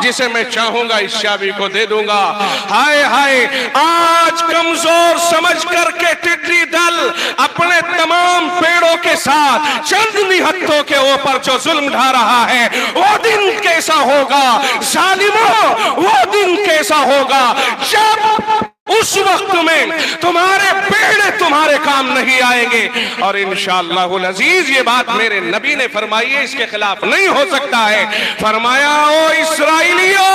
जिसे मैं चाहूंगा इस चाबी को दे दूंगा। हाय हाय, आज कमजोर समझ करके टिड्डी दल अपने तमाम पेड़ों के साथ चंद निहत्तों के ऊपर जो जुल्म ढा रहा है, वो दिन कैसा होगा जालिमों, वो दिन कैसा होगा जब उस वक्त में तुम्हारे पेड़ तुम्हारे काम नहीं आएंगे। और इंशाअल्लाहुल अजीज ये बात मेरे नबी ने फरमाई है, इसके खिलाफ नहीं हो सकता है। फरमाया, ओ इस्राएलियों,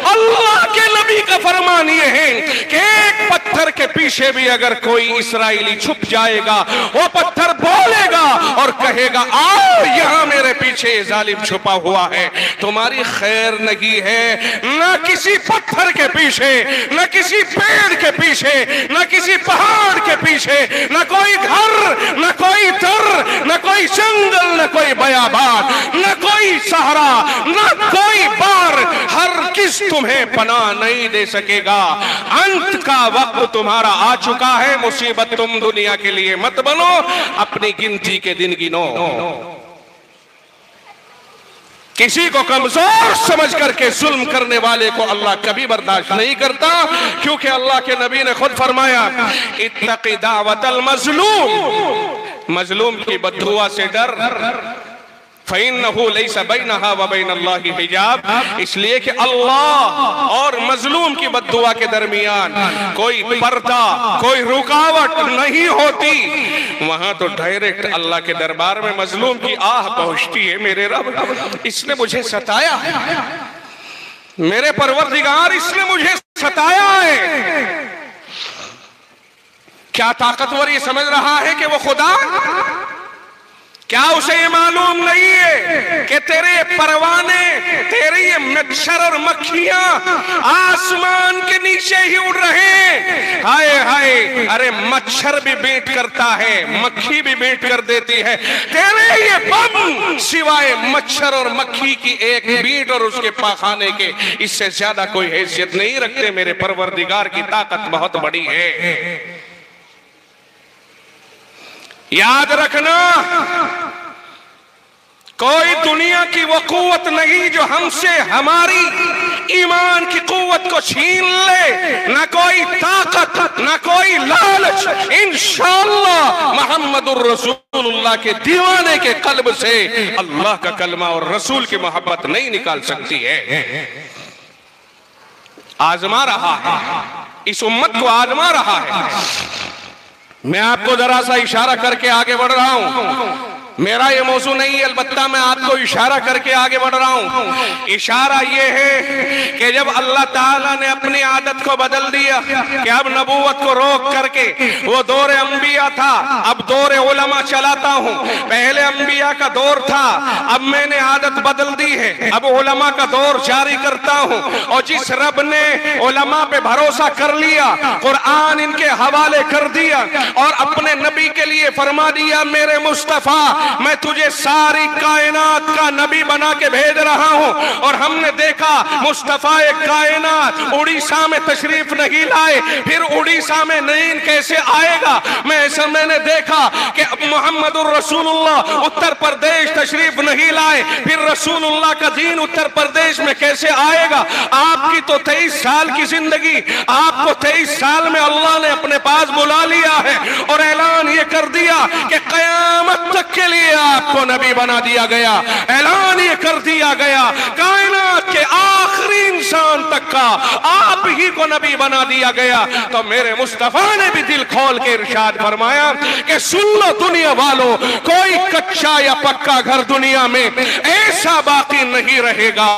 अल्लाह के नबी का फरमान ये है कि एक पत्थर के पीछे भी अगर कोई इस्राएली छुप जाएगा, वो पत्थर बोलेगा और कहेगा, आओ यहाँ मेरे पीछे जालिम छुपा हुआ है। तुम्हारी खैर नहीं है न किसी पत्थर के पीछे, न किसी पेड़ के पीछे, न किसी पहाड़ के पीछे, न कोई घर, न कोई दर, न कोई जंगल, न कोई बयाबान, न कोई सहारा, न कोई बार, हर किस तुम्हें पनाह नहीं दे सकेगा। अंत का वक्त तुम्हारा आ चुका है। मुसीबत तुम दुनिया के लिए मत बनो, अपनी गिनती के दिन गिनो। किसी को कमजोर समझ करके जुल्म करने वाले को अल्लाह कभी बर्दाश्त नहीं करता, क्योंकि अल्लाह के नबी ने खुद फरमाया, इत्तक़ी दावतल मज़लूम, मजलूम की बद्दुआ से डर। फ़इन्नहु लैसा बैनहा व बैनल्लाहि हिजाब, इसलिए कि अल्लाह और मजलूम की बद्दुआ के दरमियान कोई पर्दा, कोई रुकावट नहीं होती। वहां तो डायरेक्ट अल्लाह के दरबार में मजलूम की आह पहुंचती है, मेरे रब इसने मुझे सताया है, मेरे परवरदिगार इसने मुझे सताया है। क्या ताकतवर ये समझ रहा है कि वो खुदा? क्या उसे ये मालूम नहीं है कि तेरे परवाने, तेरे ये मच्छर और मक्खियां आसमान के नीचे ही उड़ रहे हैं? हाय हाय, अरे मच्छर भी बेट करता है, मक्खी भी बेट कर देती है, तेरे ये बम सिवाय मच्छर और मक्खी की एक बीट और उसके पाखाने के, इससे ज्यादा कोई हैसियत नहीं रखते। मेरे परवरदिगार की ताकत बहुत बड़ी है। याद रखना, कोई दुनिया की वो कुव्वत नहीं जो हमसे हमारी ईमान की कुव्वत को छीन ले, न कोई ताकत, न कोई लालच। इंशाअल्लाह मोहम्मदुर रसूलुल्लाह के दीवाने के कल्ब से अल्लाह का कलमा और रसूल की मोहब्बत नहीं निकाल सकती है। आजमा रहा है, इस उम्मत को आजमा रहा है। मैं आपको जरा सा इशारा करके आगे बढ़ रहा हूं। मेरा ये मौजू नहीं है, अलबत्ता मैं आपको इशारा करके आगे बढ़ रहा हूं। इशारा ये है कि जब अल्लाह ताला ने अपनी आदत को बदल दिया कि अब नबूवत को रोक करके, वो दौर अंबिया था, अब दौर उलमा चलाता हूं। पहले अंबिया का दौर था, अब मैंने आदत बदल दी है, अब उलमा का दौर जारी करता हूं। और जिस रब ने उलमा पे भरोसा कर लिया, कुरान इनके हवाले कर दिया और अपने नबी के लिए फरमा दिया, मेरे मुस्तफा मैं तुझे सारी कायनात का नबी बना के भेज रहा हूं। और हमने देखा मुस्तफा कायनात उड़ीसा में तशरीफ नहीं लाए, फिर उड़ीसा में नहीं कैसे आएगा? मैंने देखा कि मोहम्मदुर रसूलुल्लाह उत्तर प्रदेश तशरीफ नहीं लाए, फिर रसूलुल्लाह का दीन उत्तर प्रदेश में कैसे आएगा? आपकी तो 23 साल की जिंदगी, आपको 23 साल में अल्लाह ने अपने पास बुला लिया है और ऐलान ये कर दिया कि कयामत तक के लिए आपको नबी बना दिया गया। ऐलान ये कर दिया गया, कायनात के आखिरी इंसान तक का आप ही को नबी बना दिया गया। तो मेरे मुस्तफा ने भी दिल खोल के इरशाद फरमाया कि सुन लो दुनिया वालों, कोई कच्चा या पक्का घर दुनिया में ऐसा बाकी नहीं रहेगा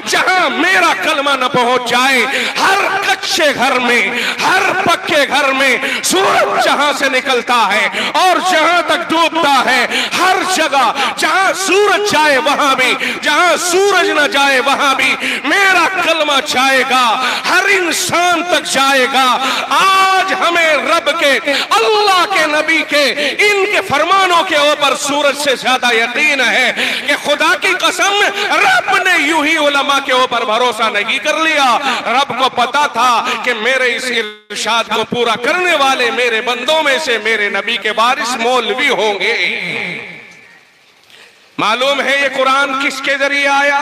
जहां मेरा कलमा न पहुंच जाए। हर कच्चे घर में, हर पक्के घर में सूरज जहां से निकलता है और जहां तक डूबता है, हर जगह जहां सूरज जाए वहां भी, जहां सूरज न जाए वहां भी मेरा कलमा जाएगा, हर इंसान तक जाएगा। आज हमें रब के, अल्लाह के नबी के, इनके फरमानों के ऊपर सूरज से ज्यादा यकीन है कि खुदा की कसम रब ने यूं ही उलमा के ऊपर भरोसा नहीं कर लिया। रब को पता था कि मेरे इस इरशाद को पूरा करने वाले मेरे बंदों में से मेरे नबी के वारिस मौलवी होंगे। मालूम है ये कुरान किसके जरिए आया?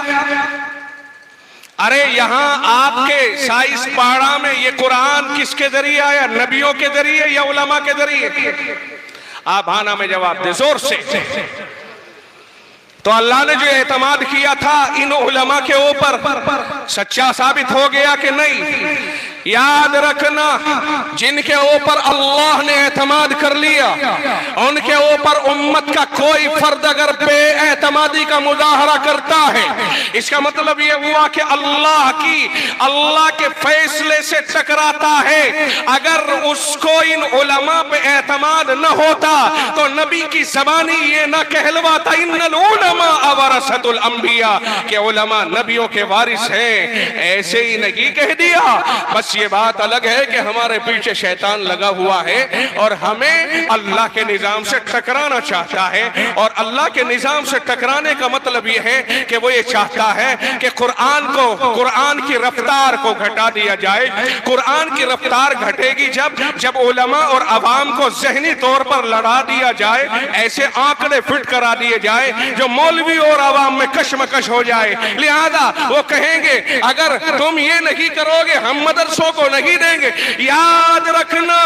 अरे यहाँ आपके साइस पाड़ा में ये कुरान किसके जरिए आया? नबियों के जरिए या उलमा के जरिए? आप हाना में जवाब दे जोर से। तो अल्लाह ने जो एतमाद किया था इन उलमा के ऊपर सच्चा साबित हो गया कि नहीं? याद रखना, जिनके ऊपर अल्लाह ने एतमाद कर लिया उनके ऊपर उम्मत का कोई फर्द अगर बेएतमादी का मुजाहरा करता है, इसका मतलब यह हुआ कि अल्लाह के फैसले से टकराता है। अगर उसको इन उलमा पे एतमाद न होता तो नबी की ज़बानी ये न कहलवाता इन्नल उलमा अवरसतुल अंबिया, के उलमा नबियों के वारिस हैं। ऐसे ही नहीं कह दिया, बस ये बात अलग है कि हमारे पीछे शैतान लगा हुआ है और हमें अल्लाह के निजाम से टकराना चाहता है। और अल्लाह के निजाम से टकराने का मतलब यह है कि वो ये चाहता है कि कुरान की रफ्तार को घटा दिया जाए। कुरान की रफ्तार घटेगी जब उलमा और अवाम को ज़हनी तौर पर लड़ा दिया जाए, ऐसे आंकड़े फिट करा दिए जाए जो मौलवी और अवाम में कशमकश हो जाए। लिहाजा वो कहेंगे अगर तुम ये नहीं करोगे हम मदरसों को नहीं देंगे। याद रखना,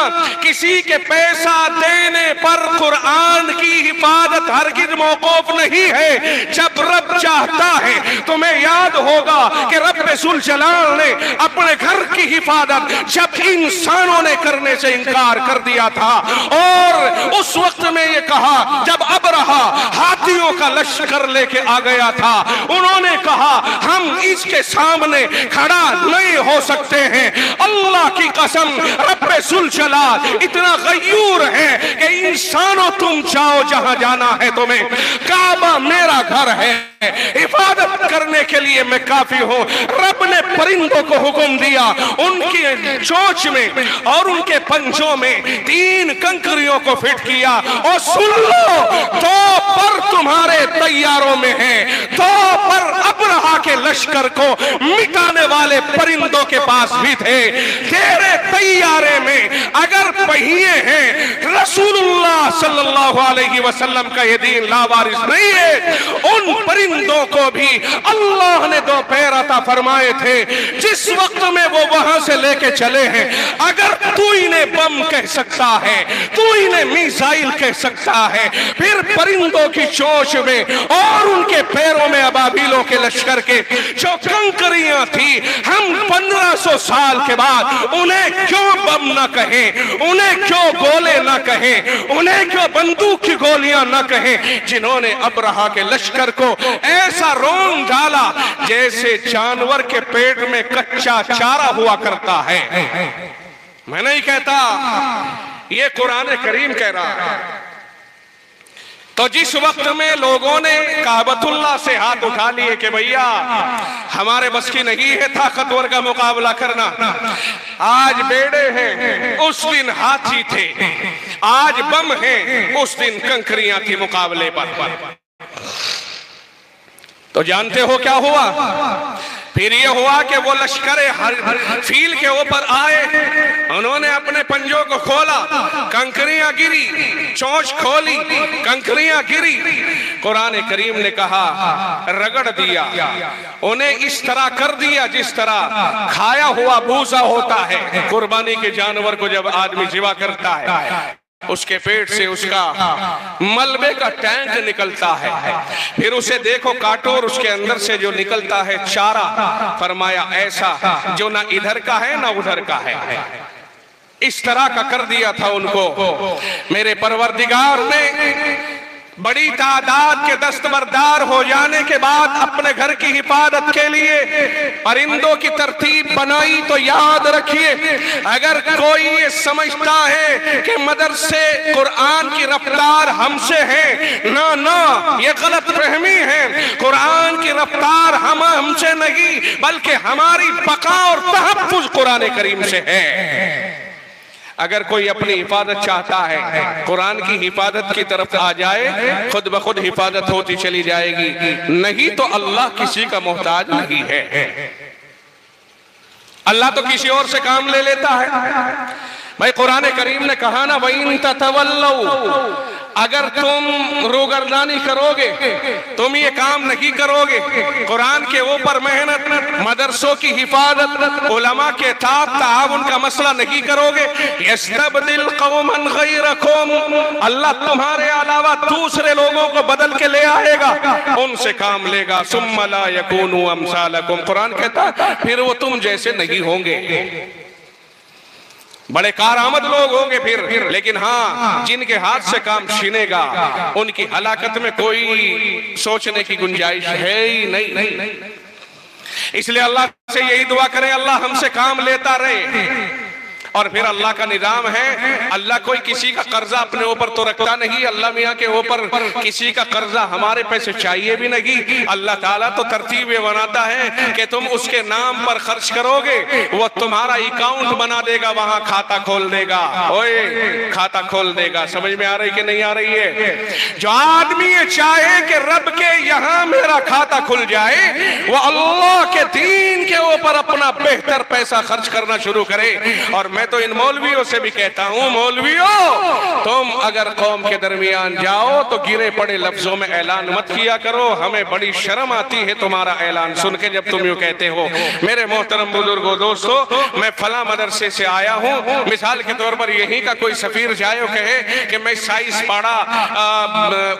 किसी के पैसा देने पर कुरान की हिफाजत हरगिज़ मौकूफ नहीं है। जब रब चाहता है, तुम्हें याद होगा कि रब सुल जलाल ने अपने घर की हिफाजत जब इंसानों ने करने से इनकार कर दिया था, और उस वक्त में ये कहा जब अबरहा हाथियों का लश्कर लेके आ गया था, उन्होंने कहा हम इसके सामने खड़ा नहीं हो सकते हैं। अल्लाह की कसम, रब्बे सुल जलाल इतना गयूर है कि इंसानों तुम जाओ जहां जाना है तुम्हें, काबा मेरा घर है, हिफाजत करने के लिए मैं काफी हूं। रब ने परिंदों को हुक्म दिया, उनकी चोंच में और उनके पंजों में 3 कंकरियों को फिट किया, और सुन लो 2 पर तुम्हारे तैयारों में है, 2 पर अबरहा के लश्कर को मिटाने वाले परिंदों के पास भी थे। तेरे तैयारे में अगर पहिए हैं, रसूलुल्लाह सल्लल्लाहु अलैहि वसल्लम का ये दीन लावारिस नहीं है। उन परिंदों को भी अल्लाह ने 2 पैर अता फरमाए थे जिस वक्त में वो वहां से लेके चले हैं। अगर तू इन्हें बम कह सकता है, तू इन्हें मिसाइल कह सकता है, फिर परिंदों की चोंच में और उनके पैरों में अबाबीलों के लश्कर के जो कंकरियां थी, हम 1500 साल के बाद उन्हें क्यों बम न कहें, उन्हें क्यों गोले न कहें, उन्हें क्यों बंदूक की गोलियां न कहें, जिन्होंने अबरहा के लश्कर को ऐसा रोंग डाला जैसे जानवर के पेट में कच्चा चारा हुआ करता है। मैं नहीं कहता, ये कुरान करीम कह रहा है। तो जिस वक्त में लोगों ने काबतुल्लाह से हाथ उठा लिए कि भैया हमारे बस की नहीं है ताकतवर का मुकाबला करना, आज बेड़े हैं उस दिन हाथी थे, आज बम हैं उस दिन कंकरियां थी मुकाबले पर। तो जानते हो क्या हुआ? फिर ये हुआ कि वो लश्कर फील के ऊपर आए, उन्होंने अपने पंजों को खोला, कंकरियां गिरी, चोंच खोली, कंकरियां गिरी। कुरान करीम ने कहा रगड़ दिया, उन्हें इस तरह कर दिया जिस तरह खाया हुआ भूसा होता है। कुर्बानी के जानवर को जब आदमी जिवा करता है, उसके पेट से उसका मलबे का टैंक निकलता है, फिर उसे देखो काटो और उसके अंदर से जो निकलता है चारा, फरमाया ऐसा जो ना इधर का है ना उधर का है। इस तरह का कर दिया था उनको। मेरे परवरदिगार ने बड़ी तादाद के दस्तबरदार हो जाने के बाद अपने घर की हिफाजत के लिए परिंदों की तरतीब बनाई। तो याद रखिए, अगर कोई ये समझता है कि मदरसे कुरान की रफ्तार हमसे है, ना ना, ये गलत फहमी है। कुरान की रफ्तार हमसे नहीं, बल्कि हमारी बका और तहफ्फुज कुरान करीम से है। अगर कोई अपनी हिफाजत चाहता है, कुरान की हिफाजत की तरफ आ जाए, खुद ब खुद हिफाजत होती चली जाएगी। नहीं तो अल्लाह किसी का मोहताज नहीं है। अल्लाह तो किसी और से काम ले लेता है। भाई कुरान करीम ने कहा ना, वइन ततवल्लौ, अगर तुम रोगर्दानी करोगे, तुम ये काम नहीं करोगे, कुरान के ऊपर मेहनत, मदरसों की हिफाजत, उलमा के ताउन का मसला नहीं करोगे, यस्तबदिल कौमन गैरकुम, अल्लाह तुम्हारे अलावा दूसरे लोगों को बदल के ले आएगा, उनसे काम लेगा। सुम्मा ला यकूनु अमसालकुम, कुरान कहता है फिर वो तुम जैसे नहीं होंगे, बड़े कारआमद लोग होंगे फिर। लेकिन हाँ, जिनके हाथ से काम छीनेगा उनकी हलाकत में कोई सोचने की गुंजाइश है ही नहीं। इसलिए अल्लाह से यही दुआ करें, अल्लाह हमसे काम लेता रहे। और फिर अल्लाह का निजाम है, अल्लाह कोई किसी का कर्जा अपने ऊपर तो रखता नहीं, अल्लाह मियाँ के ऊपर किसी का कर्जा हमारे पैसे चाहिए भी नहीं। अल्लाह ताला तो तरतीब ये बनाता है कि तुम उसके नाम पर खर्च करोगे, वो तुम्हारा अकाउंट बना देगा, वहां खाता खोल देगा। ओए खाता खोल देगा। समझ में आ रही कि नहीं आ रही है? जो आदमी ये चाहे कि रब के यहाँ मेरा खाता खुल जाए, वो अल्लाह के दीन के ऊपर अपना बेहतर पैसा खर्च करना शुरू करे। और मैं तो इन मौलवियों से भी कहता हूं, मौलवियों तुम अगर कौम के दरमियान जाओ तो गिरे पड़े लफ्जों में ऐलान मत किया करो। हमें बड़ी शर्म आती है तुम्हारा ऐलान सुन के जब तुम यूं कहते हो। मेरे मोहतरम बुजुर्गों, दोस्तों, मैं फला मदरसे से आया हूं, मिसाल के तौर पर यहीं का कोई सफीर जाए कहे कि मैं साइस पाड़ा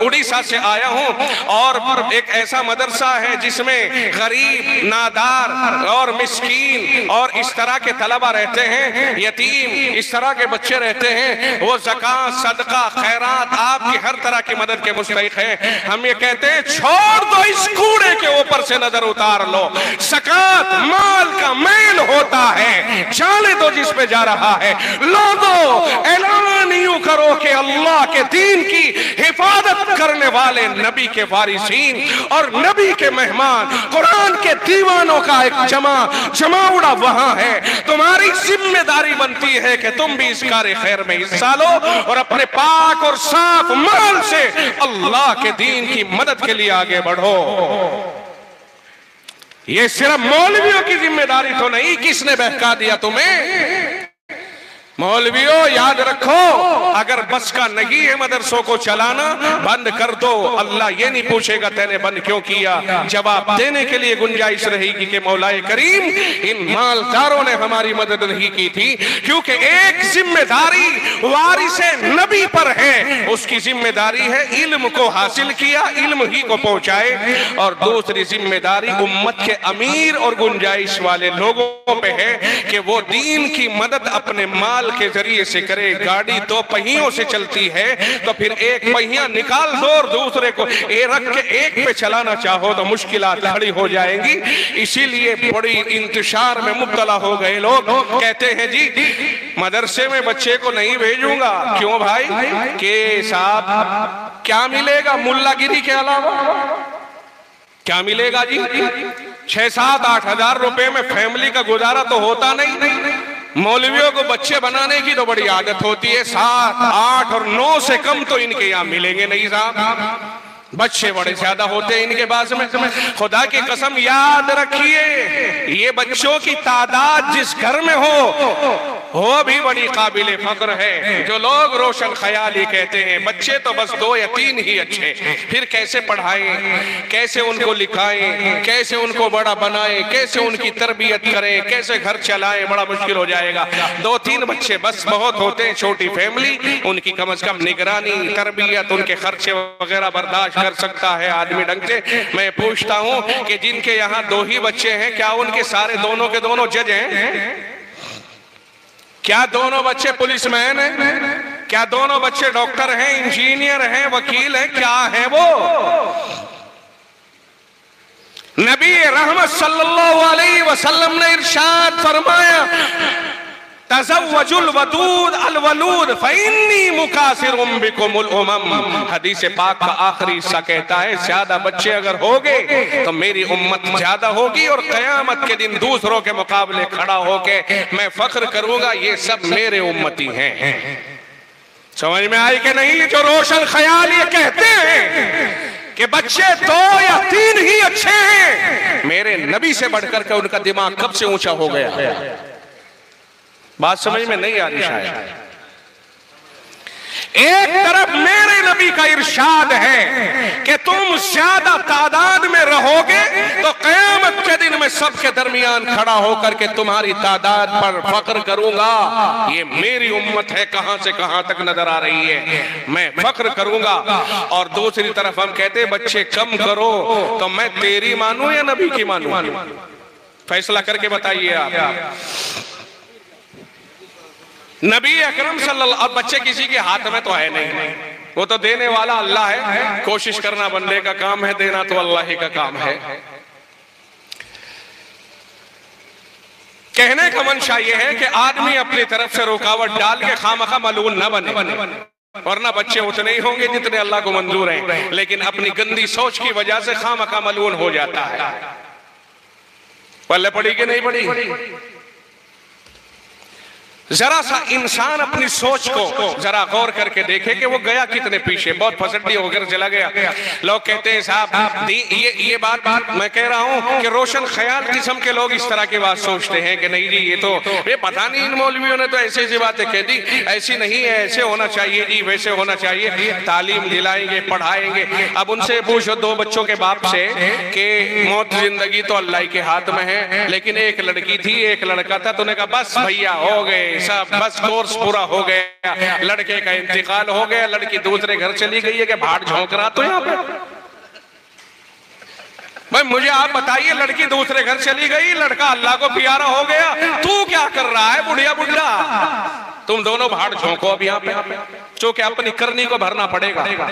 उड़ीसा से आया हूं और एक ऐसा मदरसा है जिसमें गरीब, नादार और मिस्कीन और इस तरह के तलबा रहते हैं, यतीम इस तरह के बच्चे रहते हैं, वो ज़कात, सदका, खैरात, आपकी हर तरह की मदद के मुस्तहिक है। हम ये कहते हैं छोड़ दो इस कूड़े के ऊपर से नजर उतार लो। ज़कात माल का मैल होता है, जाने दो जिस पे जा रहा है। लोगों ऐलान यूं करो कि अल्लाह के दीन की हिफाजत करने वाले नबी के वारिसीन और नबी के मेहमान, कुरान के दीवानों का एक जमावड़ा वहां है। तुम्हारी जिम्मेदारी बनती है कि तुम भी इस कार्य खैर में हिस्सा लो और अपने पाक और साफ माल से अल्लाह के दीन की मदद के लिए आगे बढ़ो। ये सिर्फ मौलवियों की जिम्मेदारी तो नहीं। किसने बहका दिया तुम्हें? मौलवियों याद रखो, अगर बस का नहीं है मदरसों को चलाना, बंद कर दो। अल्लाह ये नहीं पूछेगा तैने बंद क्यों किया, जवाब देने के लिए गुंजाइश रहेगी कि मौलाए करीम इन मालदारों ने हमारी मदद नहीं की थी। क्योंकि एक जिम्मेदारी वारिसे नबी पर है, उसकी जिम्मेदारी है इल्म को हासिल किया, इल्म ही को पहुंचाए। और दूसरी जिम्मेदारी उम्मत के अमीर और गुंजाइश वाले लोगों पे है कि वो दीन की मदद अपने माल के जरिए से करे। गाड़ी दो पहियों से चलती है तो फिर एक पहिया निकाल दो और दूसरे को रख के एक पे चलाना चाहो तो मुश्किलात खड़ी हो जाएंगी। इसीलिए बड़ी इंतशार में मुब्तला हो गए लोग। कहते हैं जी मदरसे में बच्चे को नहीं भेजूंगा। क्यों भाई? के साहब क्या मिलेगा मुल्लागिरी के अलावा? क्या मिलेगा जी? 6-7-8 हजार रुपए में फैमिली का गुजारा तो होता नहीं। मौलवियों को बच्चे बनाने की तो बड़ी आदत होती है, 7, 8 और 9 से कम तो इनके यहाँ मिलेंगे नहीं साहब। बच्चे बड़े ज्यादा होते हैं इनके पास में। खुदा की कसम याद रखिए, ये बच्चों की तादाद जिस घर में हो वो भी बड़ी काबिले फख्र है। जो लोग रोशन ख्याली कहते हैं बच्चे तो बस 2 या 3 ही अच्छे, फिर कैसे पढ़ाएं, कैसे उनको लिखाएं, कैसे उनको बड़ा बनाएं, कैसे उनकी तरबियत करें, कैसे घर चलाएं, बड़ा मुश्किल हो जाएगा। 2-3 बच्चे बस बहुत होते हैं। छोटी फैमिली, उनकी कम से कम निगरानी, तरबियत, उनके खर्चे वगैरह बर्दाश्त कर सकता है आदमी ढंग से। मैं पूछता हूं कि जिनके यहाँ 2 ही बच्चे हैं, क्या उनके सारे दोनों के दोनों जज हैं? क्या दोनों बच्चे पुलिसमैन हैं? क्या दोनों बच्चे डॉक्टर हैं, इंजीनियर हैं, वकील हैं? क्या है वो? नबी रहमत सल्लल्लाहु अलैहि वसल्लम ने इरशाद फरमाया, तज़व्वजुल वदूद अल वलूद फ़इन्नी मुकासिरुम बिकुमुल उमम। हदीस पाक का आखिरी हिस्सा कहता है ज्यादा बच्चे अगर होंगे तो मेरी उम्मत ज्यादा होगी और कयामत के दिन दूसरों के मुकाबले खड़ा होके मैं फख्र करूंगा ये सब मेरे उम्मती हैं। समझ में आई कि नहीं? जो रोशन ख्याल ये कहते हैं कि बच्चे 2 या 3 ही अच्छे हैं, मेरे नबी से बढ़कर के उनका दिमाग कब से ऊंचा हो गया। बात समझ में नहीं आ रही शायद। एक तरफ मेरे नबी का इरशाद है कि तुम ज्यादा तादाद में रहोगे तो क़यामत के दिन में सबके दरमियान खड़ा होकर के तुम्हारी तादाद पर फख्र करूंगा। ये मेरी उम्मत है, कहां से कहां तक नजर आ रही है, मैं फख्र करूंगा। और दूसरी तरफ हम कहते बच्चे कम करो, तो मैं तेरी मानूं या नबी की मानूं? फैसला करके बताइए आप। नबी अकरम सल्लल्लाहु, अब बच्चे किसी के हाथ में तो है नहीं, वो तो देने वाला अल्लाह है। कोशिश करना बंदे का काम है, देना तो अल्लाह ही का काम है। कहने का मंशा ये है कि आदमी अपनी तरफ से रुकावट डाल के खामखा मलून न बने, वरना बच्चे उतने ही होंगे जितने अल्लाह को मंजूर हैं, लेकिन अपनी गंदी सोच की वजह से खामखा मलून हो जाता है। पल्ले पड़ी कि नहीं पड़ी? जरा सा इंसान अपनी सोच को जरा गौर करके देखे कि वो गया कितने पीछे, बहुत फसड्डी होकर चला गया। लोग कहते हैं साहब ये बात मैं कह रहा हूँ कि रोशन ख्याल किस्म के लोग इस तरह की बात सोचते हैं कि नहीं जी ये पता नहीं इन मौलवियों ने तो ऐसी ऐसी बातें कह दी, ऐसी नहीं है, ऐसे होना चाहिए जी, वैसे होना चाहिए, तालीम दिलाएंगे, पढ़ाएंगे। अब उनसे पूछो दो बच्चों के बाप से कि मौत जिंदगी तो अल्लाह के हाथ में है, लेकिन एक लड़की थी एक लड़का था, तो उन्होंने कहा बस भैया हो गए सब, बस कोर्स पूरा हो गया, लड़के का इंतकाल हो गया, लड़की दूसरे घर चली गई है कि भाड़ झोंक रहा तो यहाँ पे। भाई मुझे आप बताइए, लड़की दूसरे घर चली गई, लड़का अल्लाह को प्यारा हो गया, तू क्या कर रहा है बुढ़िया बुढ़ा? तुम दोनों भाड़ झोंको अब यहाँ पे, क्योंकि अपनी करनी को भरना पड़ेगा।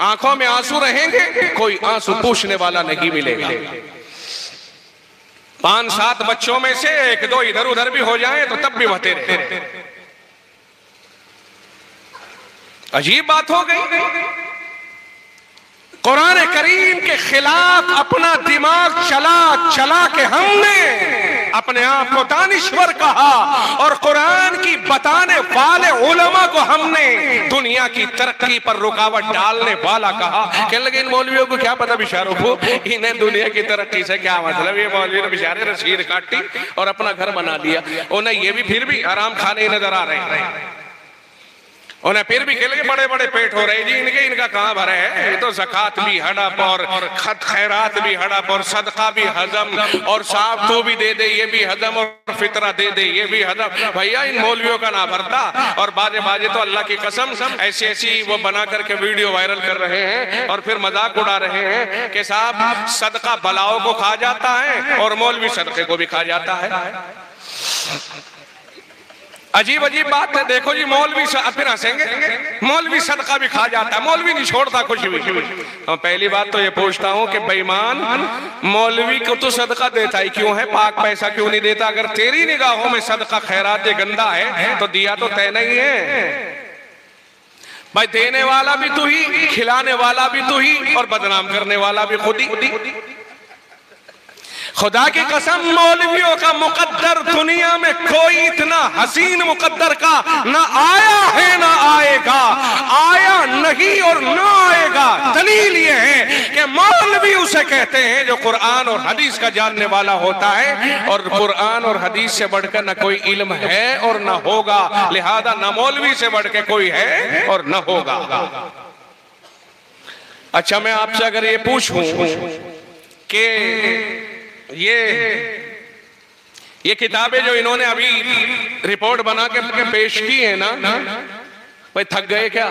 आंखों में आंसू रहेंगे, कोई आंसू पूछने वाला नहीं मिलेगा। 5-7 बच्चों में से 1-2 इधर उधर भी हो जाए तो तब भी बहते रहे। अजीब बात हो गई। कुरान करीम के खिलाफ अपना दिमाग चला के हमने अपने आप को दानिश्वर कहा, और कुरान की बताने वाले उलमा को हमने दुनिया की तरक्की पर रुकावट डालने वाला कहा। कहने लगे इन मौलवियों को क्या पता बेचारों को, इन्हें दुनिया की तरक्की से क्या मतलब, ये मौलवी ने बेचारे रसीद काटी और अपना घर बना लिया, उन्हें ये भी फिर भी आराम खाने नजर आ रहे हैं, उन्हें फिर भी खेल के बड़े बड़े पेट हो रहे जी इनका कहाँ भरे है। ये तो ज़कात भी हड़प और खत खैरात भी हड़प और सदका भी हजम, और साफ तो भी दे दे ये भी हजम, और फितरा दे दे ये भी हजम। भैया इन मौलवियों का ना भरता। और बाजे तो अल्लाह की कसम ऐसी वो बना करके वीडियो वायरल कर रहे हैं और फिर मजाक उड़ा रहे हैं कि साहब सदका बलाओं को खा जाता है और मौलवी सदके को भी खा जाता है। अजीब अजीब बात है। देखो जी मौलवी फिर हंसेंगे, मौलवी सदका भी खा जाता है, मौलवी नहीं छोड़ता कुछ भी। तो पहली बात तो ये पूछता हूँ कि बेईमान मौलवी को तो सदका देता ही क्यों है, पाक पैसा क्यों नहीं देता? अगर तेरी निगाहों में सदका खैरात गंदा है तो दिया तो तय नहीं है भाई। देने वाला भी तू ही, खिलाने वाला भी तू ही, और बदनाम करने वाला भी खुद ही। खुदा की कसम मौलवियों का मुकद्दर दुनिया में कोई इतना हसीन मुकद्दर का ना आया है ना आएगा, आया नहीं और ना आएगा। दलील ये है कि मौलवी उसे कहते हैं जो कुरान और हदीस का जानने वाला होता है, और कुरान और हदीस से बढ़कर ना कोई इल्म है और ना होगा, लिहाजा ना मौलवी से बढ़ के कोई है और ना होगा। अच्छा मैं आपसे अगर ये पूछूं कि ये किताबें जो इन्होंने अभी रिपोर्ट बना के पेश की है ना, भाई थक गए क्या?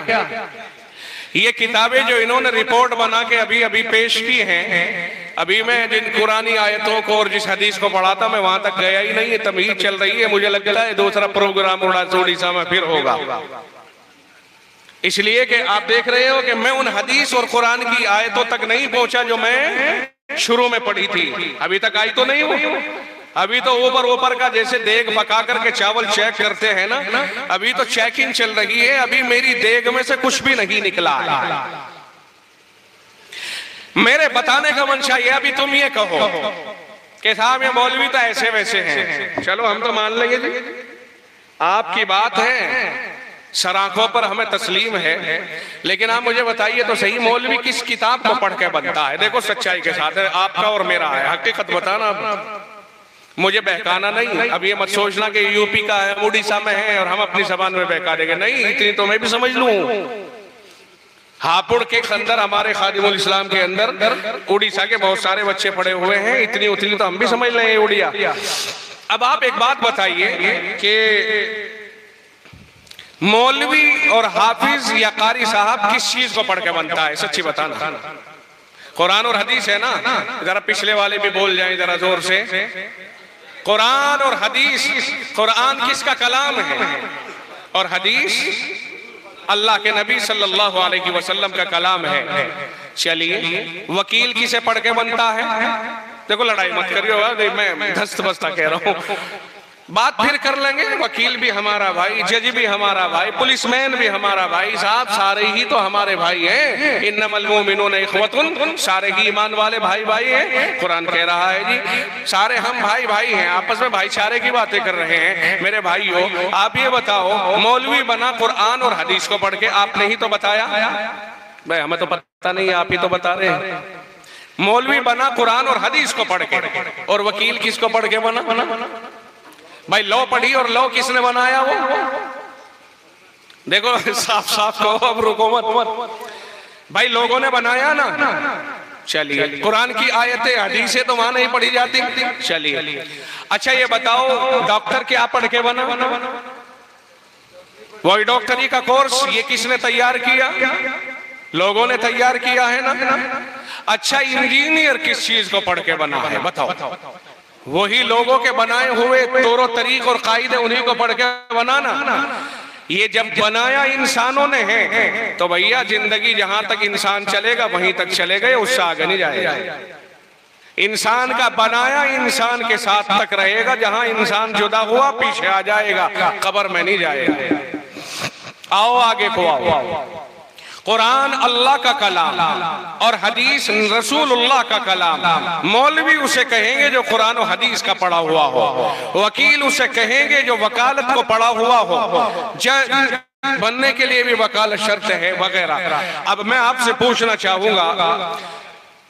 ये किताबें जो इन्होंने रिपोर्ट बना के अभी पेश की हैं, अभी मैं जिन कुरानी आयतों को और जिस हदीस को पढ़ा था मैं वहां तक गया ही नहीं है, तमहीद चल रही है। मुझे लगता है दूसरा प्रोग्राम उड़ीसा में फिर होगा, इसलिए कि आप देख रहे हो कि मैं उन हदीस और कुरान की आयतों तक नहीं पहुंचा जो मैं शुरू में पढ़ी थी। अभी तक आई तो नहीं हूं, अभी तो ऊपर का जैसे देग पका करके चावल चेक करते हैं ना, अभी तो चेकिंग चल रही है। अभी मेरी देग में से कुछ भी नहीं निकला है। मेरे बताने का मंशा ये, अभी तुम ये कहो कि साहब ये मौलवी तो ऐसे वैसे हैं, चलो हम तो मान लेंगे जी, आपकी बात है, सराखों पर हमें तस्लीम है, लेकिन आप मुझे बताइए तो सही मौलवी किस किताब को पढ़ के बनता है? देखो सच्चाई के साथ है, आपका और मेरा है, हकीकत बताना। मुझे बहकाना नहीं। अब ये मत सोचना कि यूपी का है, उड़ीसा में है और हम अपनी जबान में बहका देंगे, नहीं, इतनी तो मैं भी समझ लूं। हापुड़ के अंदर हमारे खादिमुल इस्लाम के अंदर उड़ीसा के बहुत सारे बच्चे पड़े हुए हैं, इतनी उतनी तो हम भी समझ लें उड़िया। अब आप एक बात बताइए कि मौलवी और हाफिज या कारी साहब किस चीज को पढ़ के बनता है? सच्ची बताना। कुरान और हदीस है ना? जरा पिछले वाले भी बोल जाएं जरा जोर से। कुरान और हदीस। कुरान किसका कलाम है और हदीस अल्लाह के नबी सल्लल्लाहु अलैहि वसल्लम का कलाम है। चलिए, वकील किसे पढ़ के बनता है? देखो, लड़ाई मत करियो, मैं धस्त बस्ता कह रहा हूं, बात फिर कर लेंगे। वकील भी हमारा भाई, जज भी हमारा भाई, पुलिसमैन भी हमारा भाई साहब, सारे ही तो हमारे भाई हैं। इन्नमल मोमिनून इख्वतुन, सारे ही ईमान वाले भाई भाई हैं। कुरान कह रहा है जी सारे हम भाई भाई हैं, आपस में भाईचारे की बातें कर रहे हैं। मेरे भाइयों, आप ये बताओ, मौलवी बना कुरान और हदीस को पढ़ के, आपने ही तो बताया भाई, हमें तो पता नहीं, आप ही तो बता रहे हैं। मौलवी बना कुरान और हदीस को पढ़ के, और वकील किसको पढ़ के बना? भाई लॉ पढ़ी, और लॉ किसने बनाया? वो देखो, साफ साफ कहो, अब रुको मत। भाई लोगों ने बनाया ना। चलिए, कुरान की आयतें हदीसें तो वहां नहीं पढ़ी जाती। चलिए, अच्छा ये बताओ, डॉक्टर क्या पढ़ के बना? वही डॉक्टरी का कोर्स, ये किसने तैयार किया? लोगों ने तैयार किया है ना। अच्छा, इंजीनियर किस चीज को पढ़ के बना है? बताओ। वही लोगों के बनाए हुए तौर तरीक और कायदे, उन्हीं को पढ़ के बनाना। ये जब बनाया इंसानों ने है तो भैया जिंदगी जहां तक इंसान चलेगा वहीं तक चलेगा, उससे आगे नहीं जाएगा। इंसान का बनाया इंसान के साथ तक रहेगा, जहां इंसान जुदा हुआ पीछे आ जाएगा, कब्र में नहीं जाएगा। आओ आगे को आओ। कुरान अल्लाह का कलाम और हदीस रसूलुल्लाह का कलाम। मौलवी उसे कहेंगे जो कुरान और हदीस का पढ़ा हुआ हो, वकील उसे कहेंगे जो वकालत को पढ़ा हुआ हो, जज बनने के लिए भी वकालत शर्त है वगैरह। अब मैं आपसे पूछना चाहूंगा,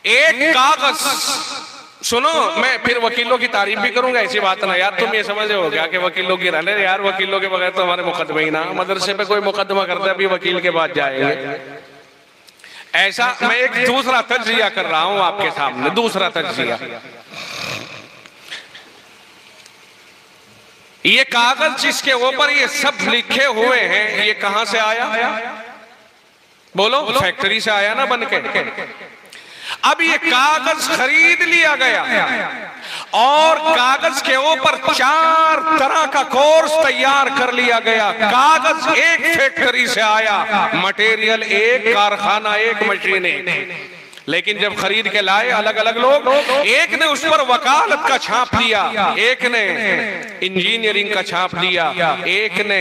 एक कागज, सुनो, मैं फिर वकीलों की तारीफ भी करूंगा, ऐसी बात ना यार तुम ये समझ हो गया कि वकीलों की रहने यार, वकीलों के बगैर तो हमारे मुकदमे ही ना। मदरसे पे कोई मुकदमा करता है, अभी वकील के पास जाएंगे। ऐसा मैं एक दूसरा तज्जिया कर रहा हूं आपके सामने, दूसरा तज्जिया। ये कागज जिसके ऊपर ये सब लिखे हुए हैं, ये कहां से आया? बोलो, फैक्ट्री से आया ना बन के। अब ये कागज खरीद लिया गया और कागज के ऊपर 4 तरह का कोर्स तैयार कर लिया गया। कागज एक फैक्ट्री से आया, मटेरियल एक, कारखाना एक, मशीन एक। लेकिन जब खरीद के लाए अलग अलग लोग, एक ने उस पर वकालत का छाप दिया, एक ने इंजीनियरिंग का छाप दिया, एक ने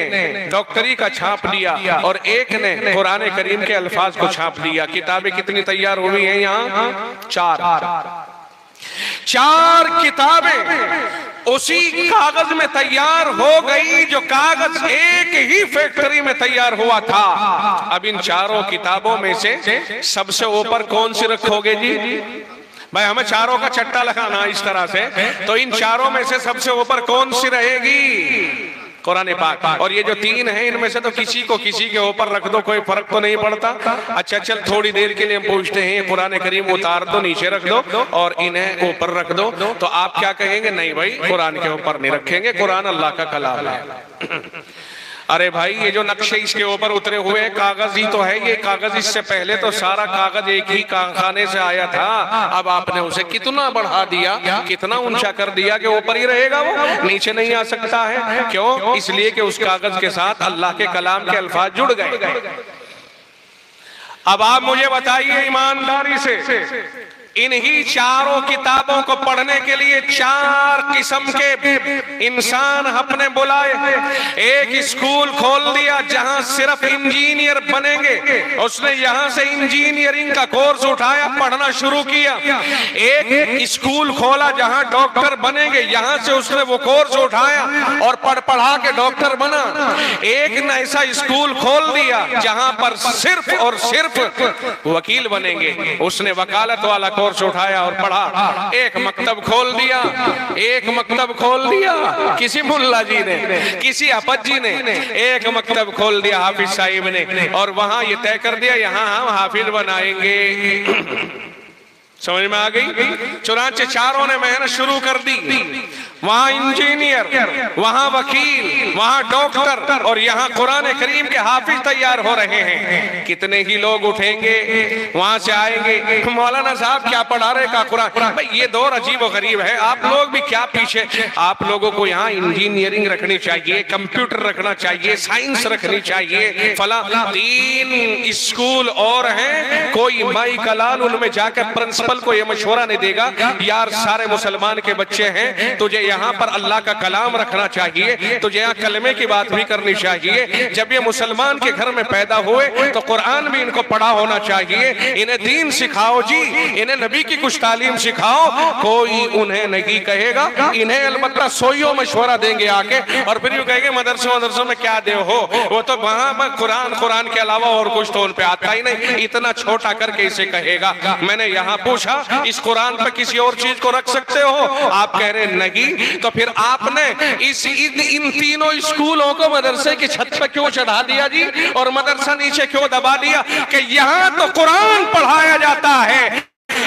डॉक्टरी का छाप दिया और एक ने कुरान करीम के अल्फाज को छाप दिया। किताबें कितनी तैयार हुई हैं यहाँ? 4 किताबें उसी कागज में तैयार हो गई जो कागज एक ही फैक्ट्री में तैयार हुआ था। अब इन 4 किताबों में से सबसे ऊपर कौन सी रखोगे जी? भाई हमें 4 का चट्टा लगाना इस तरह से, तो इन 4 में से सबसे ऊपर कौन सी रहेगी? कुरान पाक। और ये जो 3 हैं इनमें से तो किसी को किसी के ऊपर रख दो, कोई फर्क तो नहीं पड़ता। अच्छा चल, थोड़ी देर के लिए हम पूछते हैं, कुरान करीम उतार दो, नीचे रख दो और इन्हें ऊपर रख दो, तो आप क्या कहेंगे? नहीं भाई, कुरान के ऊपर नहीं रखेंगे, कुरान अल्लाह का कलाम है। अरे भाई, ये जो नक्शे इसके ऊपर उतरे हुए हैं, कागज ही तो है ये कागज। इससे पहले तो सारा कागज एक ही कारखाने से आया था। अब आपने उसे कितना बढ़ा दिया, कितना ऊंचा कर दिया कि ऊपर ही रहेगा, वो नीचे नहीं आ सकता है। क्यों? इसलिए कि उस कागज के साथ अल्लाह के कलाम के अल्फाज जुड़ गए। अब आप मुझे बताइए ईमानदारी से, इन्हीं 4 किताबों को पढ़ने के लिए 4 किस्म के इंसान अपने बुलाए। एक स्कूल खोल दिया जहां सिर्फ इंजीनियर बनेंगे, उसने यहां से इंजीनियरिंग का कोर्स उठाया, पढ़ना शुरू किया। एक स्कूल खोला जहां डॉक्टर बनेंगे, यहां से उसने वो कोर्स उठाया और पढ़ा के डॉक्टर बना। एक ने ऐसा स्कूल खोल दिया जहां पर सिर्फ और सिर्फ वकील बनेंगे, उसने वकालत वाला कोर्स उठाया और पढ़ा। एक मकतब खोल दिया, एक मकतब खोल दिया किसी मुल्ला जी ने, किसी अपत जी ने एक मकतब खोल दिया हाफिज साहिब ने, और वहां ये तय कर दिया यहाँ हम हाफिज बनाएंगे। समझ में आ गई? चुनांचे चारों ने मेहनत शुरू कर दी। वहां इंजीनियर, वहां वकील, वहां डॉक्टर और यहाँ कुरान करीम के हाफिज तैयार हो रहे हैं। कितने ही लोग उठेंगे, वहां से आएंगे, मौलाना साहब क्या पढ़ा रहे का कुरान। भाई ये दौर अजीब व गरीब है, आप लोग भी क्या पीछे। आप लोगों को यहाँ इंजीनियरिंग रखनी चाहिए, कंप्यूटर रखना चाहिए, साइंस रखनी चाहिए, फला 3 स्कूल और हैं। कोई माई कलाल उनमें जाकर प्रिंसिपल को यह मशवरा नहीं देगा यार सारे मुसलमान के बच्चे हैं, तुझे यहाँ पर अल्लाह का कलाम रखना चाहिए, तुझे यहाँ कलमे की बात भी करनी चाहिए। जब ये मुसलमान के घर में पैदा हुए तो कुरान भी इनको पढ़ा होना चाहिए, इन्हें दीन सिखाओ जी, इन्हें नबी की कुछ तालीम सिखाओ। कोई उन्हें नहीं कहेगा, इन्हें अलबत्ता सोइयो मशवरा देंगे आके, और फिर यूं कहेंगे मदरसों में क्या दे हो, वो तो वहां पर कुरान के अलावा और कुछ तो उन पे आता ही नहीं। इतना छोटा करके इसे कहेगा। मैंने यहाँ पूछा इस कुरान पर किसी और चीज को रख सकते हो? आप कह रहे नहीं। तो फिर आपने इन तीनों स्कूलों को मदरसे की छत पर क्यों चढ़ा दिया जी, और मदरसा नीचे क्यों दबा दिया कि यहाँ तो कुरान पढ़ाया जाता है।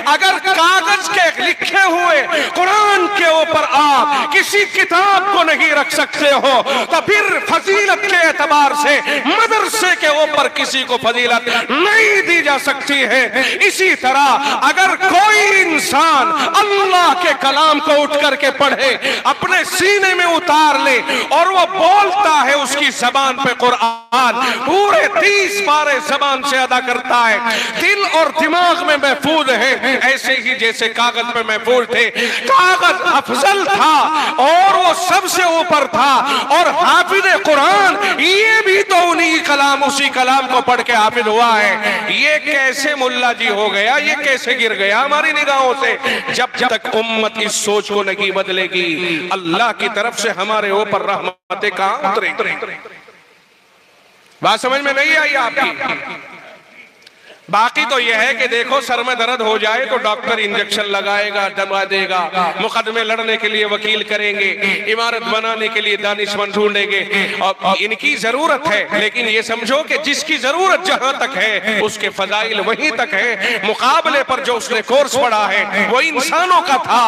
अगर कागज के लिखे हुए कुरान के ऊपर आप किसी किताब को नहीं रख सकते हो तो फिर फजीलत के एतबार से मदरसे के ऊपर किसी को फजीलत नहीं दी जा सकती है। इसी तरह अगर कोई इंसान अल्लाह के कलाम को उठ करके पढ़े, अपने सीने में उतार ले और वो बोलता है उसकी जबान पे कुरान पूरे 30 पारे जबान से अदा करता है, दिल और दिमाग में महफूज है, ऐसे ही जैसे कागज पे महफूज थे। कागज अफजल था और वो सबसे ऊपर था, और हाफिज कुरान ये भी तो उन्हीं कलाम, उसी कलाम को पढ़ के हाफिज हुआ है। ये कैसे मुल्ला जी हो गया, ये कैसे गिर गया हमारी निगाहों से? जब तक उम्मत इस सोच को नहीं बदलेगी, अल्लाह की तरफ से हमारे ऊपर रहमतें कहां उतरेंगी? बात समझ में नहीं आई आपकी? बाकी तो यह है कि देखो सर में दर्द हो जाए तो डॉक्टर इंजेक्शन लगाएगा, दवा देगा, मुकदमे लड़ने के लिए वकील करेंगे, इमारत बनाने के लिए दानिशमंद ढूंढेंगे, और इनकी जरूरत है। लेकिन ये समझो कि जिसकी जरूरत जहां तक है उसके फजाइल वहीं तक है। मुकाबले पर जो उसने कोर्स पढ़ा है वो इंसानों का था,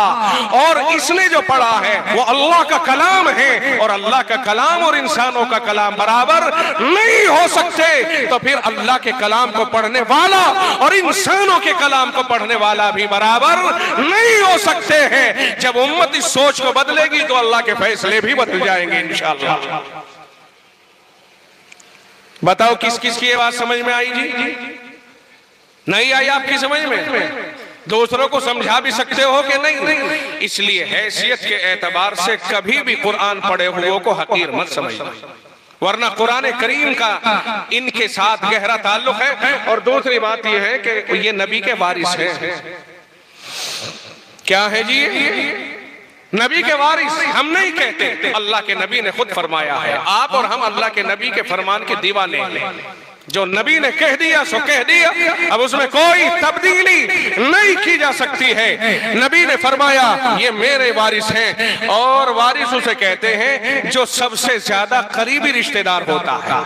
और इसने जो पढ़ा है वो अल्लाह का कलाम है, और अल्लाह का कलाम और इंसानों का कलाम बराबर नहीं हो सकते। तो फिर अल्लाह के कलाम को पढ़ने वाला और इंसानों के कलाम को पढ़ने वाला भी बराबर नहीं हो सकते हैं। जब उम्मत इस सोच को बदलेगी तो अल्लाह के फैसले भी बदल जाएंगे इंशाअल्लाह। बताओ किस किस की ये बात समझ में आई जी? नहीं आई आपकी समझ में? दूसरों को समझा भी सकते हो कि नहीं? इसलिए हैसियत के एतबार से कभी भी कुरान पढ़े हुए को हकीर मत समझना, वरना कुरान करीम का इनके साथ गहरा ताल्लुक है। और दूसरी बात यह है कि ये नबी के वारिस हैं। क्या है जी? नबी के वारिस हम नहीं कहते, अल्लाह के नबी ने खुद फरमाया है। आप और हम अल्लाह के नबी के फरमान के दीवाने हैं। जो नबी ने कह दिया सो कह दिया, अब उसमें कोई तब्दीली नहीं की जा सकती है। नबी ने फरमाया ये मेरे वारिस हैं, और वारिस उसे कहते हैं जो सबसे ज्यादा करीबी रिश्तेदार होता है।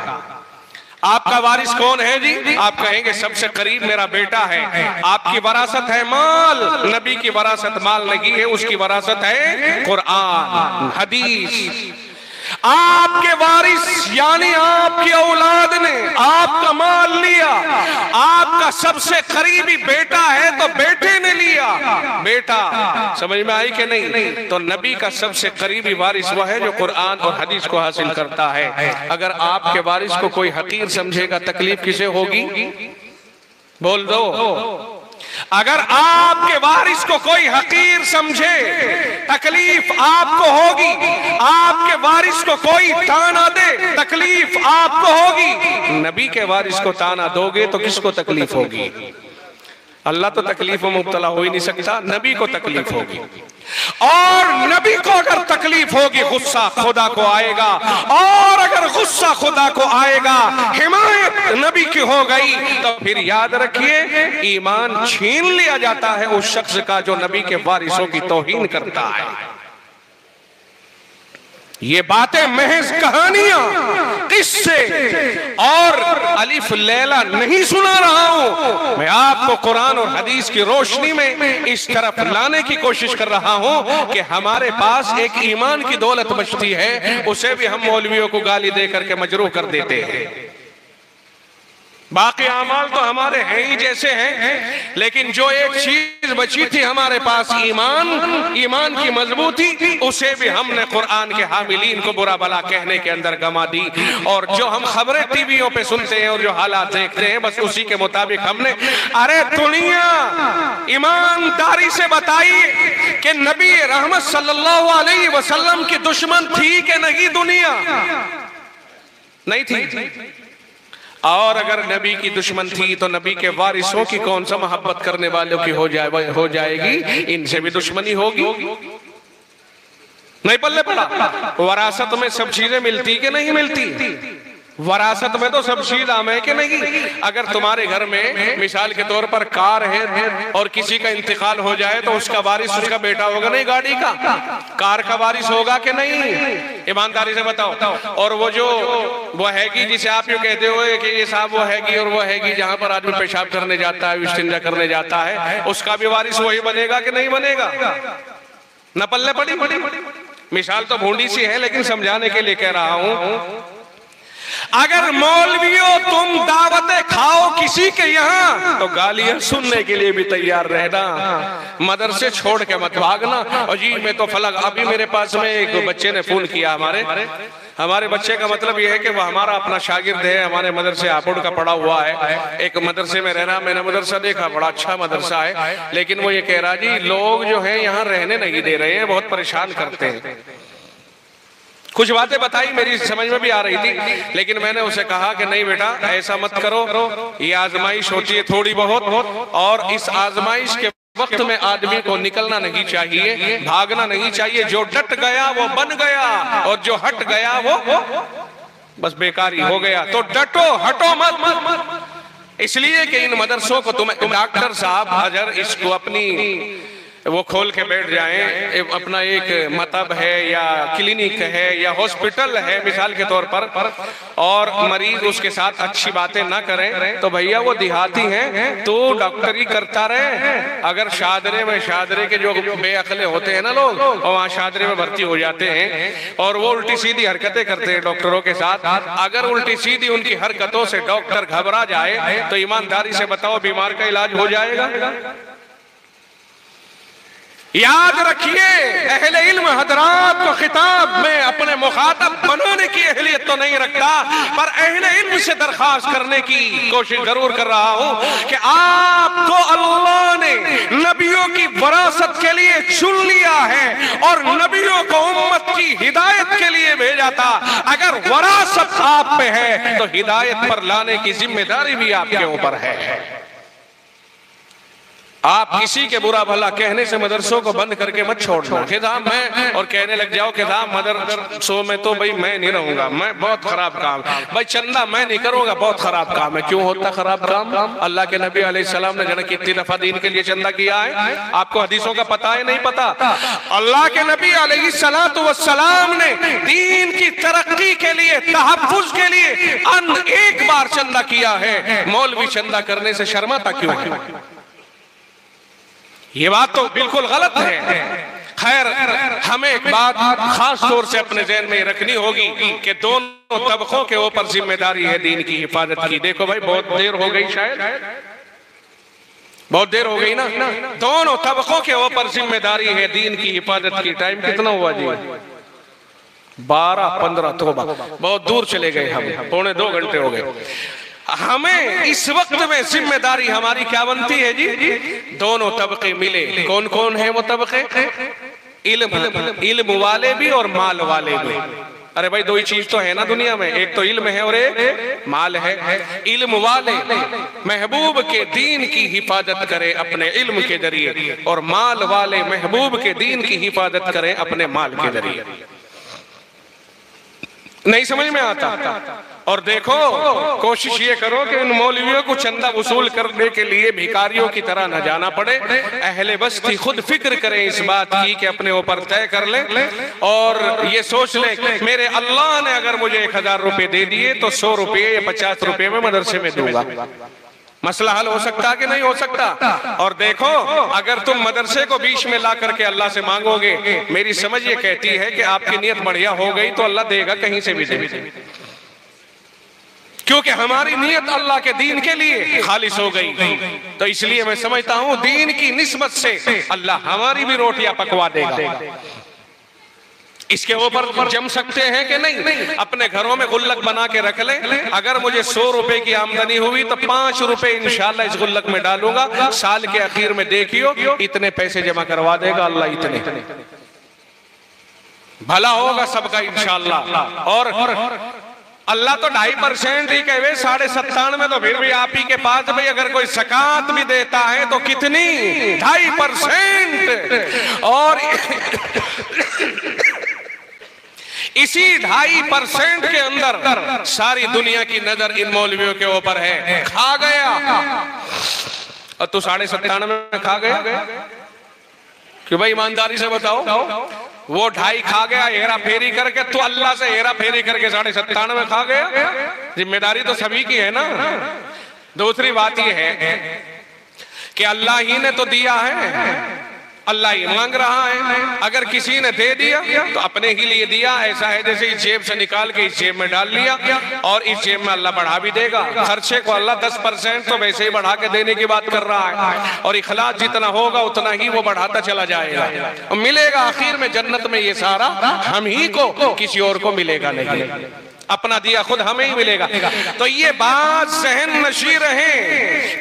आपका वारिस कौन है जी? आप कहेंगे सबसे करीब मेरा बेटा है। आपकी वरासत है माल, नबी की वरासत माल नहीं है, उसकी वरासत है कुरान हदीस। आपके वारिस यानी आपकी औलाद ने आपका माल लिया, आपका सबसे करीबी बेटा है तो बेटे ने लिया। बेटा समझ में आई कि नहीं? तो नबी का सबसे करीबी वारिस वह है जो कुरान और हदीस को हासिल करता है। अगर आपके वारिस को कोई हकीर समझेगा तकलीफ किसे होगी? बोल दो। अगर आपके वारिस को कोई हकीर समझे तकलीफ आपको होगी, आपके वारिस को कोई ताना दे तकलीफ आपको होगी। नबी के वारिस को ताना दोगे तो किसको तकलीफ होगी? अल्लाह तो तकलीफ में मुब्तला हो ही नहीं सकता, नबी को तकलीफ होगी। और नबी को अगर तकलीफ होगी गुस्सा खुदा को आएगा, और अगर गुस्सा खुदा को आएगा, हिमायत नबी की हो गई, तो फिर याद रखिए ईमान छीन लिया जाता है उस शख्स का जो नबी के वारिसों की तौहीन करता है। ये बातें महज कहानियां, किस्से और अलिफ लैला नहीं सुना रहा हूं, मैं आपको कुरान और हदीस की रोशनी में इस तरफ लाने की कोशिश कर रहा हूं कि हमारे पास एक ईमान की दौलत बचती है, उसे भी हम मौलवियों को गाली दे करके मजरूह कर देते हैं। बाकी अमाल तो हमारे हैं ही जैसे हैं, लेकिन जो एक चीज बची थी हमारे पास, ईमान की मजबूती, उसे भी हमने कुरान के हामिलीन को बुरा भला कहने के अंदर गंवा दी। और जो हम खबरें टीवियों पे सुनते हैं और जो हालात देखते हैं, बस उसी के मुताबिक हमने, अरे दुनिया ईमानदारी से बताइए कि नबी रहमत सल्लल्लाहु अलैहि वसल्लम की दुश्मन थी कि नहीं? दुनिया नहीं थी। और अगर नबी की दुश्मन थी तो नबी के वारिसों की कौन सा मोहब्बत करने वालों की हो जाएगी? इनसे भी दुश्मनी होगी। नहीं पल्ले पड़ा। वरासत में सब चीजें मिलती कि नहीं मिलती? वरासत में तो सब चीज आम है कि नहीं? अगर तुम्हारे घर में मिसाल के तौर पर कार है और किसी का इंतकाल हो जाए तो उसका वारिस उसका बेटा होगा नहीं, गाड़ी का, कार का वारिस होगा कि नहीं? ईमानदारी से बताओ। और वो हैगी जिसे आप यूं कहते हो कि ये साहब वो हैगी और वो हैगी, जहां पर आदमी पेशाब करने जाता है, इस्तिंजा करने जाता है, उसका भी वारिस वही बनेगा कि नहीं बनेगा? न पल्ले पड़ी। मिसाल तो भूंडी सी है, लेकिन समझाने के लिए कह रहा हूं। अगर मौलवियों तुम दावतें खाओ किसी के यहाँ, तो गालियां सुनने के लिए भी तैयार रहना, मदरसे छोड़ के मत भागना। और जी मैं तो फलक, अभी मेरे पास में एक बच्चे ने फोन किया, हमारे बच्चे का मतलब यह है कि वह हमारा अपना शागिर्द है, हमारे मदरसे आपुड़ का पढ़ा हुआ है, एक मदरसे में रहना। मैंने मदरसा देखा, बड़ा अच्छा मदरसा है, लेकिन वो ये कह रहा जी लोग जो है यहाँ रहने नहीं दे रहे हैं, बहुत परेशान करते हैं। कुछ बातें बताई, मेरी समझ में भी आ रही थी, लेकिन मैंने उसे कहा कि नहीं बेटा ऐसा मत करो, ये आजमाइश होती है थोड़ी बहुत, और इस आजमाइश के वक्त में आदमी को निकलना नहीं चाहिए, भागना नहीं चाहिए। जो डट गया वो बन गया, और जो हट गया वो बस बेकारी हो गया। तो डटो हटो मत। इसलिए कि इन मदरसों को तुम्हें डॉक्टर साहब अगर इसको अपनी वो खोल के बैठ जाएं, अपना एक मतब है या क्लिनिक है या हॉस्पिटल है मिसाल के तौर पर, और मरीज उसके साथ अच्छी बातें ना करें, तो भैया वो देहाती हैं, तो डॉक्टरी करता रहे। अगर शादरे के जो बेअकले होते हैं ना लोग, और वहाँ शादरे में भर्ती हो जाते हैं और वो उल्टी सीधी हरकतें करते हैं डॉक्टरों के साथ, अगर उल्टी सीधी उनकी हरकतों से डॉक्टर घबरा जाए तो ईमानदारी से बताओ बीमार का इलाज हो जाएगा? याद रखिए, अहले इल्म हजरात को खिताब में अपने मुखातब बनाने की अहलियत तो नहीं रखता, पर अहले इल्म से दरखास्त करने की कोशिश जरूर कर रहा हूं कि आपको अल्लाह ने नबियों की वरासत के लिए चुन लिया है और नबियों को उम्मत की हिदायत के लिए भेजा था। अगर वरासत आप पे है तो हिदायत पर लाने की जिम्मेदारी भी आपके ऊपर है। आप किसी के बुरा भला कहने से मदरसों को बंद करके मत छोड़ना कि साहब मैं, और कहने लग जाओ कि साहब मदरसों में तो भाई मैं नहीं रहूंगा, मैं बहुत खराब काम, भाई चंदा मैं नहीं करूंगा, बहुत खराब काम है। क्यों होता खराब काम? अल्लाह के नबी अलैहिस्सलाम ने जाने कितनी दफा दीन के लिए चंदा किया है, आपको हदीसों का पता है नहीं पता? अल्लाह के नबी अलैहिस्सलाम ने दीन की तरक्की के लिए, तहफ्फुज के लिए एक बार चंदा किया है। मौलवी चंदा करने से शर्माता क्यों है? ये बात तो बिल्कुल गलत है। खैर, हमें एक बात खास तौर से अपने ज़हन में रखनी होगी कि दोनों तबकों के ऊपर जिम्मेदारी है दीन की हिफाजत की। देखो भाई बहुत देर हो गई, शायद बहुत देर हो गई ना। दोनों तबकों के ऊपर जिम्मेदारी है दीन की हिफाजत की। टाइम कितना हुआ जी? 12:15। तोबा, बहुत दूर चले गए हम, 2.25 घंटे हो गए। हमें इस वक्त में जिम्मेदारी हमारी क्या बनती है जी? दोनों तबके मिले। कौन कौन है वो तबके? इल्म वाले भी और माल वाले भी। अरे भाई दो ही चीज तो है ना दुनिया में, एक तो इल्म है और एक माल है। इल्म वाले महबूब के दीन की हिफाजत करें अपने इल्म के जरिए, और माल वाले महबूब के दीन की हिफाजत करें अपने माल के जरिए। नहीं समझ में आता? और देखो, कोशिश ये करो कि उन मौलवियों को चंदा वसूल करने के लिए भिखारियों की तरह न जाना पड़े। अहले बस्ती खुद फिक्र करें इस बात की कि अपने ऊपर तय कर ले और ये सोच ले मेरे अल्लाह ने अगर मुझे 1000 रुपए दे दिए तो 100 रुपए या 50 रुपए में मदरसे में दूंगा। मसला हल हो सकता कि नहीं हो सकता? और देखो, अगर तुम मदरसे को बीच में ला करके अल्लाह से मांगोगे, मेरी समझ ये कहती है कि आपकी नीयत बढ़िया हो गई तो अल्लाह देगा, कहीं से भी दे, क्योंकि हमारी नीयत अल्लाह के दीन के लिए खालिस हो गई। तो इसलिए मैं समझता हूं दीन की निस्बत से अल्लाह हमारी भी रोटियां पकवा देगा। इसके ऊपर जम सकते हैं कि नहीं? अपने घरों में गुल्लक बना के रख लें। अगर मुझे 100 रुपए की आमदनी हुई तो 5 रुपए इंशाल्लाह इस गुल्लक में डालूंगा, साल के आखिर में देखियो इतने पैसे जमा करवा देगा अल्लाह, इतने भला होगा सबका इंशाल्लाह। और अल्लाह तो 2.5% ही कहे, 97.5 तो फिर भी आप ही के पास। भाई अगर कोई ज़कात भी देता है तो कितनी? 2.5%। और इसी 2.5% के अंदर सारी दुनिया की नजर इन मौलवियों के ऊपर है। खा गया और तू 97.5 में खा गया कि भाई ईमानदारी से बताओ, वो 2.5 खा गया हेरा फेरी करके, तो अल्लाह से हेरा फेरी करके 97.5 में खा गया। जिम्मेदारी तो सभी की है ना। दूसरी बात ये है कि अल्लाह ही ने तो दिया है, अल्लाह ही मांग रहा है। अगर किसी ने दे दिया तो अपने ही लिए दिया। ऐसा है जैसे इस जेब से निकाल के इस जेब में डाल लिया, और इस जेब में अल्लाह बढ़ा भी देगा। खर्चे को अल्लाह 10% तो वैसे ही बढ़ा के देने की बात कर रहा है, और इखलास जितना होगा उतना ही वो बढ़ाता चला जाएगा। और मिलेगा आखिर में जन्नत में ये सारा हम ही को, किसी और को मिलेगा नहीं। अपना दिया खुद हमें ही मिलेगा। तो ये बात जहन नशी रहे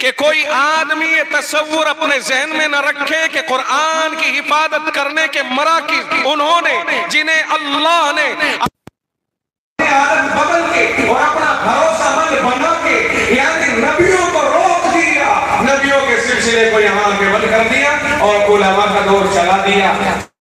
कि कोई आदमी ये तस्वुर अपने जहन में न रखे कि कुरान की हिफाजत करने के मराकिज़ उन्होंने जिन्हें अल्लाह ने आदत बदल के और अपना भरोसामंद बना के, यानी नबियों को रोक दिया, नबियों के सिलसिले को यहाँ पे बंद कर दिया और उलमा का दौर चला दिया।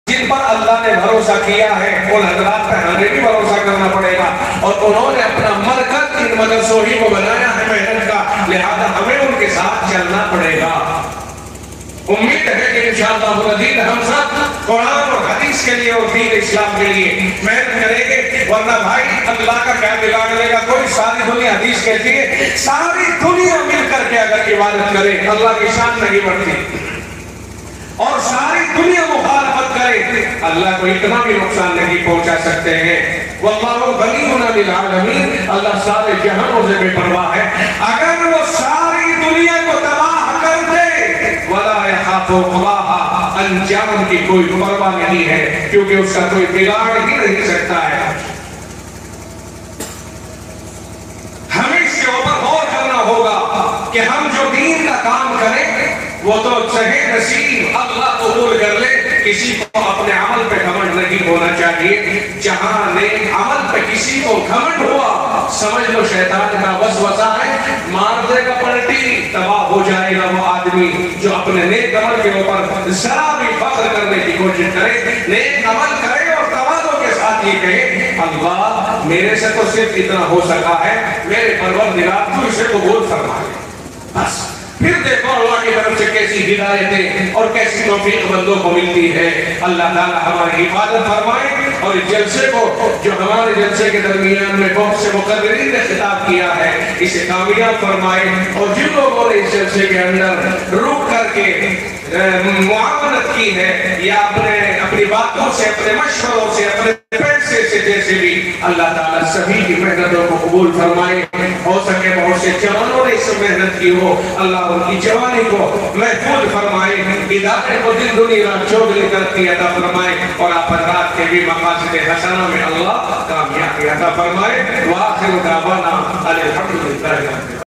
जिन पर अल्लाह ने भरोसा किया है उन हजरात पर हमें भी भरोसा करना पड़ेगा, और उन्होंने अपना मरकज इन मदरसों ही को बनाया है मेहनत का, लिहाजा हमें उनके साथ चलना पड़ेगा। उम्मीद है कि इंशाअल्लाह अज़ीज़ हम सब कुरान और हदीस के लिए और दीन इस्लाम के लिए मेहनत करेंगे, वरना भाई अल्लाह का क्या बिगाड़ लेगा कोई। सारी दुनिया, हदीस कहती है सारी दुनिया मिलकर के अगर इबादत करे अल्लाह की शान नहीं बढ़ती, और सारी दुनिया मुखालफत करे अल्लाह को इतना भी नुकसान नहीं पहुंचा सकते हैं। वल्लाहु गनीयुन अनिल आलमीन, अल्लाह सारे जहानों से बेपरवाह है। अगर वो सारी दुनिया को तबाह कर दे, वला यखाफु क़बाहा, अंजाम की कोई परवाह नहीं है, क्योंकि उसका कोई बिगाड़ ही नहीं सकता है। हमें इसके ऊपर गौर करना होगा कि हम जो दीन का काम करें वो तो सही नसीब अल्लाह कबूल कर ले। किसी को अपने अमल पे घमंड नहीं होना चाहिए। जहां नेक अमल पे किसी को घमंड हुआ, समझ लो शैतान का वसवसा है, मार देगा पलटी, तबाह हो जाएगा वो आदमी जो अपने नेक अमल के ऊपर जरा भी फख्र करने की कोशिश करे। नेक अमल करे और तवाज़ो के साथ ये कहे अल्लाह मेरे से तो सिर्फ इतना हो सका है, मेरे परवरदिगार तू इसे कबूल फरमा ले। बस फिर देखो अल्लाह की तरफ से कैसी हिदायतें और कैसी तौफीक बंदों को मिलती है। अल्लाह ताला हमारी हिफाजत फरमाए, और इस जलसे को जो हमारे जलसे के दरमियान में बहुत से मुक़र्रिरीन ने खिताब किया है इसे कामयाब फरमाए, और जिन लोगों ने इस जलसे के अंदर रुक करके मुआवनत की है या अपनी बातों से, अपने मशवरों से, अपने पैसे से, जैसे भी अल्लाह ताला सभी की मेहनतों को कबूल फरमाए। हो सके बहुत से जवानों ने इस मेहनत की हो, अल्लाह उनकी जवानी को महफूज फरमाए, इदारे को दिन दुनी रात चौगली तरक्की अता फरमाए, और आप रात के भी मकासद हसना में अल्लाह कामयाबी अता फरमाए। व आखिर दावाना अल्हम्दुलिल्लाह।